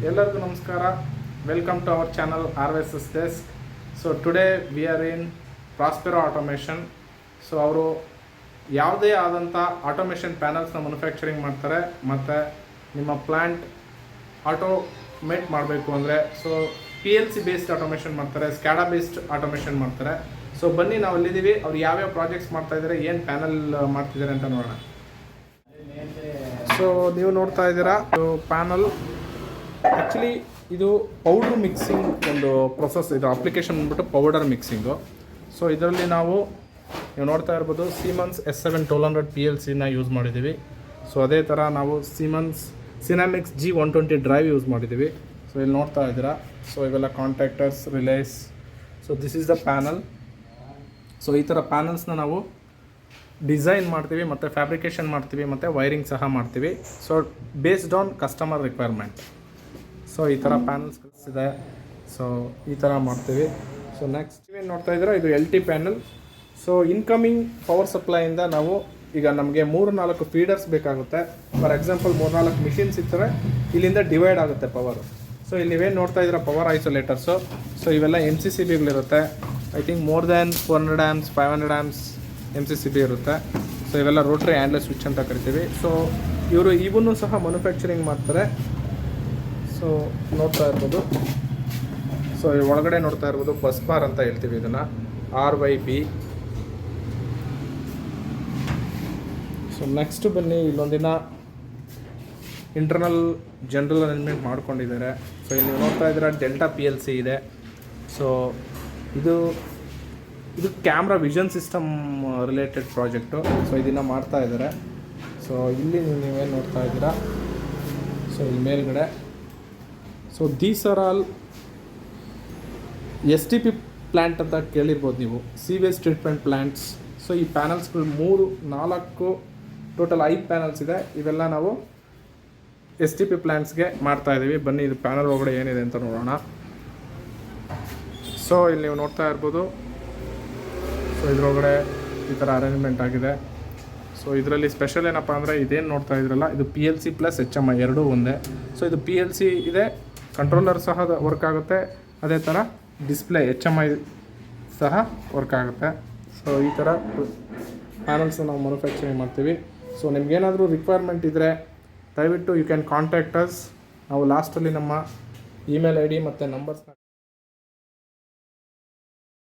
ಎಲ್ಲರಿಗೂ ನಮಸ್ಕಾರ. Welcome to our channel RVSS Desk. So today we are in Prospero Automation. So ಅವರು ಯಾವುದೇ ಆದಂಥ ಆಟೋಮೇಷನ್ ಪ್ಯಾನಲ್ಸ್ನ ಮ್ಯಾನುಫ್ಯಾಕ್ಚರಿಂಗ್ ಮಾಡ್ತಾರೆ ಮತ್ತು ನಿಮ್ಮ ಪ್ಲ್ಯಾಂಟ್ ಆಟೋಮೇಟ್ ಮಾಡಬೇಕು ಅಂದರೆ ಸೊ PLC ಬೇಸ್ಡ್ ಆಟೋಮೇಷನ್ ಮಾಡ್ತಾರೆ, ಸ್ಕ್ಯಾಡಾ ಬೇಸ್ಡ್ ಆಟೋಮೇಷನ್ ಮಾಡ್ತಾರೆ. ಸೊ ಬನ್ನಿ ನಾವು ಅಲ್ಲಿದ್ದೀವಿ, ಅವ್ರು ಯಾವ್ಯಾವ ಪ್ರಾಜೆಕ್ಟ್ಸ್ ಮಾಡ್ತಾಯಿದ್ದಾರೆ, ಏನು ಪ್ಯಾನಲ್ ಮಾಡ್ತಿದ್ದಾರೆ ಅಂತ ನೋಡೋಣ. ಸೊ ನೀವು ನೋಡ್ತಾ ಇದ್ದೀರಾ ಪ್ಯಾನಲ್. ಆ್ಯಕ್ಚುಲಿ ಇದು ಪೌಡ್ರ್ ಮಿಕ್ಸಿಂಗ್ ಒಂದು ಪ್ರೊಸೆಸ್, ಇದು ಅಪ್ಲಿಕೇಶನ್ ಬಂದ್ಬಿಟ್ಟು ಪೌಡರ್ ಮಿಕ್ಸಿಂಗು. ಸೊ ಇದರಲ್ಲಿ ನೀವು ನೋಡ್ತಾ ಇರ್ಬೋದು Siemens S7-1200 PLCನ ಯೂಸ್ ಮಾಡಿದ್ದೀವಿ. ಸೊ ಅದೇ ಥರ ನಾವು Siemens Synamics G120 drive use ಮಾಡಿದ್ದೀವಿ. ಸೊ ಇಲ್ಲಿ ನೋಡ್ತಾ ಇದ್ದೀರಾ. ಸೊ ಇವೆಲ್ಲ contactors, relies. So this is the panel. So ಈ ಥರ ಪ್ಯಾನಲ್ಸ್ನ ನಾವು ಡಿಸೈನ್ ಮಾಡ್ತೀವಿ ಮತ್ತು ಫ್ಯಾಬ್ರಿಕೇಷನ್ ಮಾಡ್ತೀವಿ ಮತ್ತು ವೈರಿಂಗ್ ಸಹ ಮಾಡ್ತೀವಿ. So based on customer requirement. So ಈ ಥರ ಪ್ಯಾನಲ್ಸ್ ಇದೆ. ಸೊ ಈ ಥರ ಮಾಡ್ತೀವಿ. ಸೊ ನೆಕ್ಸ್ಟ್ ಏನು ನೋಡ್ತಾ ಇದ್ದೀರಾ, ಇದು LT panel. So incoming power ಸಪ್ಲೈಯಿಂದ ನಾವು ಈಗ ನಮಗೆ 3-4 ಫೀಡರ್ಸ್ ಬೇಕಾಗುತ್ತೆ. ಫಾರ್ ಎಕ್ಸಾಂಪಲ್ 3-4 ಮಿಷಿನ್ಸ್ ಇದ್ದರೆ ಇಲ್ಲಿಂದ ಡಿವೈಡ್ ಆಗುತ್ತೆ ಪವರು. ಸೊ ಇಲ್ಲಿ ನೀವೇನು ನೋಡ್ತಾ ಇದ್ದೀರಾ ಪವರ್ ಐಸೋಲೇಟರ್ಸು. ಸೊ ಇವೆಲ್ಲ MCCBಗಳಿರುತ್ತೆ. I think more than 400 amps 500 amps MCCB ಇರುತ್ತೆ. ಸೊ ಇವೆಲ್ಲ ರೋಟ್ರಿ ಹ್ಯಾಂಡ್ಲೆಸ್ ಸ್ವಿಚ್ ಅಂತ ಕರಿತೀವಿ. ಸೊ ಇವರು ಇವನ್ನೂ ಸಹ ಮ್ಯಾನುಫ್ಯಾಕ್ಚರಿಂಗ್ ಮಾಡ್ತಾರೆ. ಸೊ ನೋಡ್ತಾ ಇರ್ಬೋದು. ಸೊ ಒಳಗಡೆ ನೋಡ್ತಾ ಇರ್ಬೋದು ಬಸ್ ಬಾರ್ ಅಂತ ಹೇಳ್ತೀವಿ ಇದನ್ನು, RYB. ಸೊ ನೆಕ್ಸ್ಟ್ ಬನ್ನಿ, ಇಲ್ಲೊಂದಿನ ಇಂಟರ್ನಲ್ ಜನರಲ್ ಅರೇಂಜ್ಮೆಂಟ್ ಮಾಡ್ಕೊಂಡಿದ್ದಾರೆ. ಸೊ ಇಲ್ಲಿ ನೀವು ನೋಡ್ತಾ ಇದ್ದೀರಾ ಡೆಲ್ಟಾ PLC ಇದೆ. ಸೊ ಇದು camera vision system related project. So ಇದನ್ನು ಮಾಡ್ತಾ ಇದ್ದಾರೆ. ಸೊ ಇಲ್ಲಿ ನೀವೇನು ನೋಡ್ತಾ ಇದ್ದೀರಾ, ಸೊ ಇಲ್ಲಿ ಮೇಲ್ಗಡೆ. So these are all STP plant ಅಂತ ಕೇಳಿರ್ಬೋದು ನೀವು, ಸೀವೇಜ್ ಟ್ರೀಟ್ಮೆಂಟ್ ಪ್ಲ್ಯಾಂಟ್ಸ್. ಸೊ ಈ ಪ್ಯಾನಲ್ಸ್ಗಳು 3-4 ಟೋಟಲ್ 5 ಪ್ಯಾನಲ್ಸ್ ಇದೆ. ಇವೆಲ್ಲ ನಾವು STP ಪ್ಲ್ಯಾಂಟ್ಸ್ಗೆ ಮಾಡ್ತಾಯಿದ್ದೀವಿ. ಬನ್ನಿ ಇದು ಪ್ಯಾನಲ್ ಒಳಗಡೆ ಏನಿದೆ ಅಂತ ನೋಡೋಣ. ಸೊ ಇಲ್ಲಿ ನೀವು ನೋಡ್ತಾ ಇರ್ಬೋದು. ಸೊ ಇದರೊಳಗಡೆ ಈ ಥರ ಅರೇಂಜ್ಮೆಂಟ್ ಆಗಿದೆ. ಸೊ ಇದರಲ್ಲಿ ಸ್ಪೆಷಲ್ ಏನಪ್ಪ ಅಂದರೆ ಇದೇನು ನೋಡ್ತಾ ಇದ್ರಲ್ಲ, ಇದು PLC ಪ್ಲಸ್ HMI ಎರಡೂ ಒಂದೇ. ಸೊ ಇದು PLC ಇದೆ, ಕಂಟ್ರೋಲರ್ ಸಹ ವರ್ಕ್ ಆಗುತ್ತೆ. ಅದೇ ಥರ ಡಿಸ್ಪ್ಲೇ HMI ಸಹ ವರ್ಕ್ ಆಗುತ್ತೆ. ಸೊ ಈ ಥರ ಪ್ಯಾನಲ್ಸ್ ನಾವು ಮ್ಯಾನುಫ್ಯಾಕ್ಚರಿಂಗ್ ಮಾಡ್ತೀವಿ. ಸೊ ನಿಮ್ಗೇನಾದರೂ ರಿಕ್ವೈರ್ಮೆಂಟ್ ಇದ್ದರೆ ದಯವಿಟ್ಟು ಯು ಕ್ಯಾನ್ ಕಾಂಟ್ಯಾಕ್ಟ್ ಅಸ್. ನಾವು ಲಾಸ್ಟಲ್ಲಿ ನಮ್ಮ ಇಮೇಲ್ ID ಮತ್ತು ನಂಬರ್ಸ್ನ